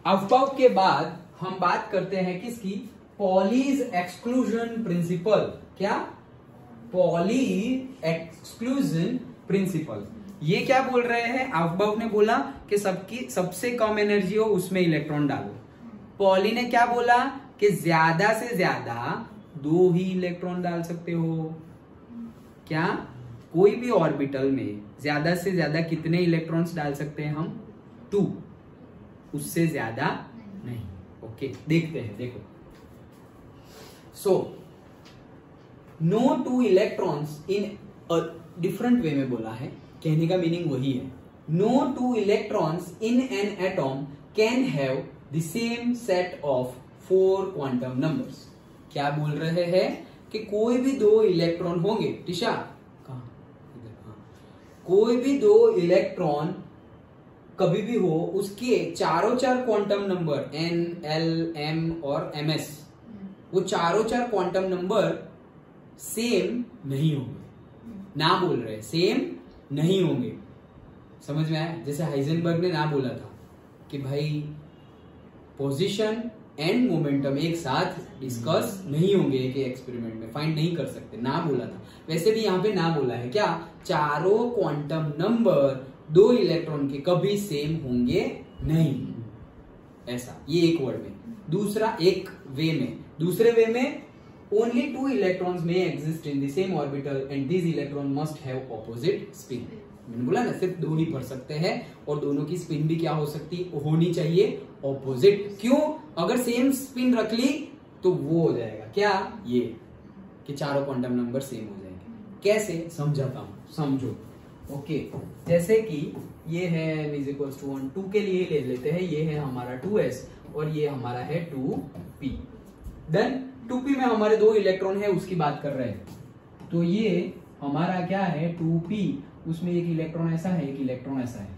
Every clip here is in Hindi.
अबव के बाद हम बात करते हैं किसकी, पॉलीज एक्सक्लूजन प्रिंसिपल। क्या, पॉलीज एक्सक्लूजन प्रिंसिपल। ये क्या बोल रहे हैं, अबव ने बोला कि सबकी सबसे कम एनर्जी हो उसमें इलेक्ट्रॉन डालो। पॉली ने क्या बोला कि ज्यादा से ज्यादा 2 ही इलेक्ट्रॉन डाल सकते हो। क्या, कोई भी ऑर्बिटल में ज्यादा से ज्यादा कितने इलेक्ट्रॉन्स डाल सकते हैं हम, 2, उससे ज्यादा नहीं। ओके, देखते हैं, देखो। So no 2 electrons in different way में बोला है, कहने का मीनिंग वही है। No 2 electrons in an atom can have the same set of 4 quantum numbers. क्या बोल रहे हैं कि कोई भी 2 इलेक्ट्रॉन होंगे, टिशा कहां, कोई भी 2 इलेक्ट्रॉन कभी भी हो, उसके चारों 4 quantum number n, l, m और ms, वो चारों 4 क्वांटम नंबर सेम नहीं होंगे। ना बोल रहे सेम नहीं होंगे, समझ में आया। जैसे हाइजेनबर्ग ने ना बोला था कि भाई पोजीशन एंड मोमेंटम एक साथ डिस्कस नहीं होंगे एक एक्सपेरिमेंट में, फाइंड नहीं कर सकते, ना बोला था। वैसे भी यहाँ पे ना बोला है, क्या, चारों क्वांटम नंबर 2 इलेक्ट्रॉन के कभी सेम होंगे नहीं, ऐसा, ये एक वर्ड में। दूसरा एक वे में, दूसरे वे में ओनली 2 इलेक्ट्रॉन्स में exist in the same orbital and this electron must have opposite spin. मैंने बोला ना, सिर्फ 2 ही पढ़ सकते हैं और दोनों की स्पिन भी क्या हो सकती, होनी चाहिए ऑपोजिट। क्यों, अगर सेम स्पिन रख ली तो वो हो जाएगा क्या, ये कि चारों क्वांटम नंबर सेम हो जाएंगे। कैसे, समझाता हूं, समझो। ओके, जैसे कि ये है n = 1, 2 के लिए ले लेते हैं, ये है हमारा 2s और ये हमारा है 2p। देन 2p में हमारे 2 इलेक्ट्रॉन है, उसकी बात कर रहे हैं। तो ये हमारा क्या है 2p, उसमें एक इलेक्ट्रॉन ऐसा है, एक इलेक्ट्रॉन ऐसा है।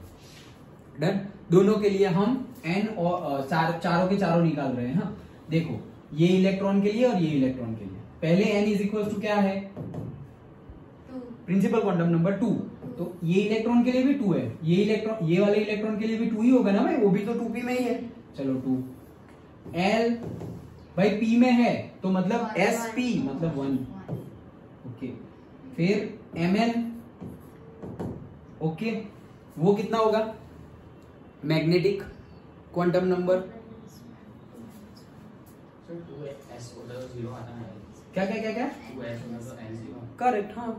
डन, दोनों के लिए हम n और चारों के चारों निकाल रहे हैं। हाँ, देखो, ये इलेक्ट्रॉन के लिए और ये इलेक्ट्रॉन के लिए। पहले n = क्या है, प्रिंसिपल क्वांटम नंबर 2, तो ये इलेक्ट्रॉन के लिए भी 2 है, ये इलेक्ट्रॉन, ये वाले इलेक्ट्रॉन के लिए भी 2 ही होगा ना भाई, वो भी तो 2p में ही है। चलो 2 l भाई p में है तो मतलब sp मतलब 1। ओके, फिर mn, ओके, वो कितना होगा, मैग्नेटिक क्वांटम नंबर, क्या क्या क्या क्या, करेक्ट, हाँ,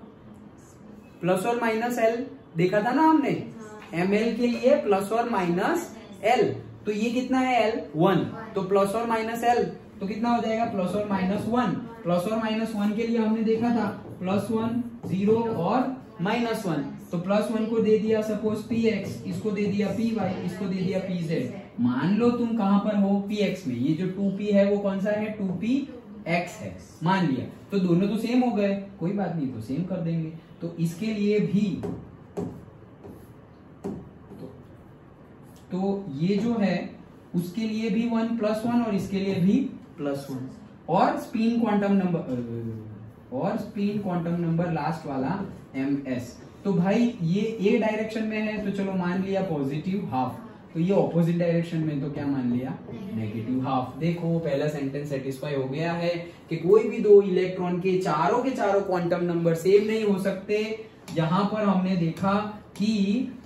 प्लस और माइनस l देखा था ना हमने, ml के लिए प्लस और माइनस l, तो ये कितना है l, 1, तो प्लस और माइनस l तो कितना हो जाएगा, प्लस और माइनस 1। प्लस और माइनस 1 के लिए हमने देखा था +1, 0 और -1, तो +1 को दे दिया सपोज px, इसको दे दिया py, इसको दे दिया pz। मान लो तुम कहां पर हो, px में, ये जो 2p है वो कौन सा है, 2px है, मान लिया। तो दोनों तो सेम हो गए, कोई बात नहीं, तो सेम कर देंगे। तो इसके लिए भी तो ये जो है उसके लिए भी 1 + 1 और इसके लिए भी +1, और स्पिन क्वांटम नंबर लास्ट वाला ms। तो भाई ये ए डायरेक्शन में है तो चलो मान लिया पॉजिटिव हाफ, तो ये ऑपोजिट डायरेक्शन में तो क्या मान लिया, नेगेटिव हाफ। देखो पहला सेंटेंस सेटिस्फाई हो गया है कि कोई भी 2 इलेक्ट्रॉन के चारों क्वांटम नंबर सेम नहीं हो सकते। यहाँ पर हमने देखा कि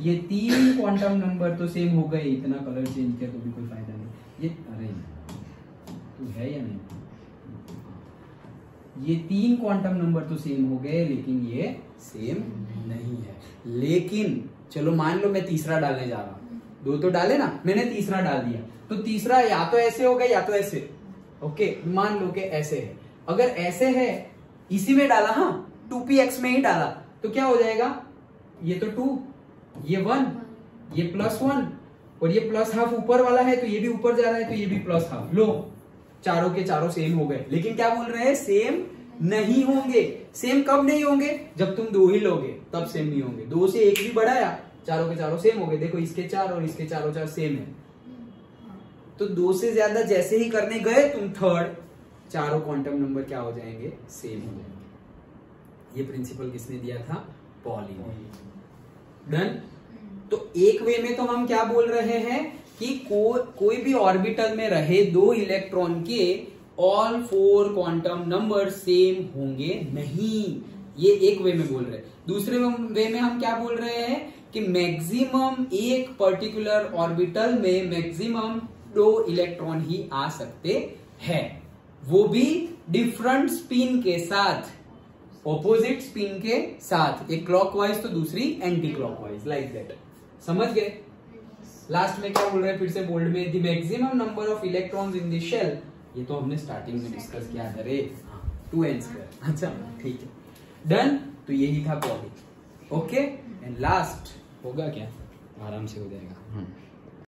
ये 3 क्वांटम नंबर तो सेम हो गए, इतना कलर चेंज किया तो भी कोई फायदा नहीं। ये अरे तो है या नहीं, ये 3 क्वांटम नंबर तो सेम हो गए लेकिन ये सेम नहीं है। लेकिन चलो मान लो मैं तीसरा डालने जा रहा हूं, 2 तो डाले ना, मैंने तीसरा डाल दिया, तो तीसरा या तो ऐसे होगा या तो ऐसे। ओके, मान लो कि ऐसे है, अगर ऐसे है इसी में डाला, हाँ 2px में ही डाला, तो क्या हो जाएगा, ये तो 2, ये 1, ये +1 और ये +½ ऊपर वाला है तो ये भी ऊपर जा रहा है तो ये भी +½ लो, चारों के चारों सेम हो गए। लेकिन क्या बोल रहे हैं, सेम नहीं होंगे। सेम कब नहीं होंगे, जब तुम 2 ही लोगे तब सेम नहीं होंगे। 2 से 1 भी बढ़ाया, चारों के चारों सेम हो गए। देखो इसके 4 और इसके चारों 4 सेम है, तो 2 से ज्यादा जैसे ही करने गए तुम थर्ड, चारों क्वांटम नंबर क्या हो जाएंगे, सेम हो जाएंगे। ये प्रिंसिपल किसने दिया था, पॉली ने। डन। तो एक वे में तो हम क्या बोल रहे हैं कि कोई भी ऑर्बिटल में रहे दो इलेक्ट्रॉन के ऑल 4 क्वांटम नंबर सेम होंगे नहीं। ये एक वे में बोल रहे हैं। दूसरे वे में हम क्या बोल रहे हैं कि मैक्सिमम एक पर्टिकुलर ऑर्बिटल में मैक्सिमम 2 इलेक्ट्रॉन ही आ सकते हैं, वो भी डिफरेंट स्पिन के साथ, ऑपोजिट स्पिन के साथ, एक क्लॉकवाइज तो दूसरी एंटी क्लॉकवाइज, लाइक दैट। समझ गए? लास्ट में क्या बोल रहे हैं फिर से बोल्ड में, the maximum number of electrons in the shell, ये तो हमने स्टार्टिंग में डिस्कस किया था रे, 2n²। अच्छा ठीक है, डन। तो यही था पॉली। ओके, एंड लास्ट होगा क्या, आराम से हो जाएगा।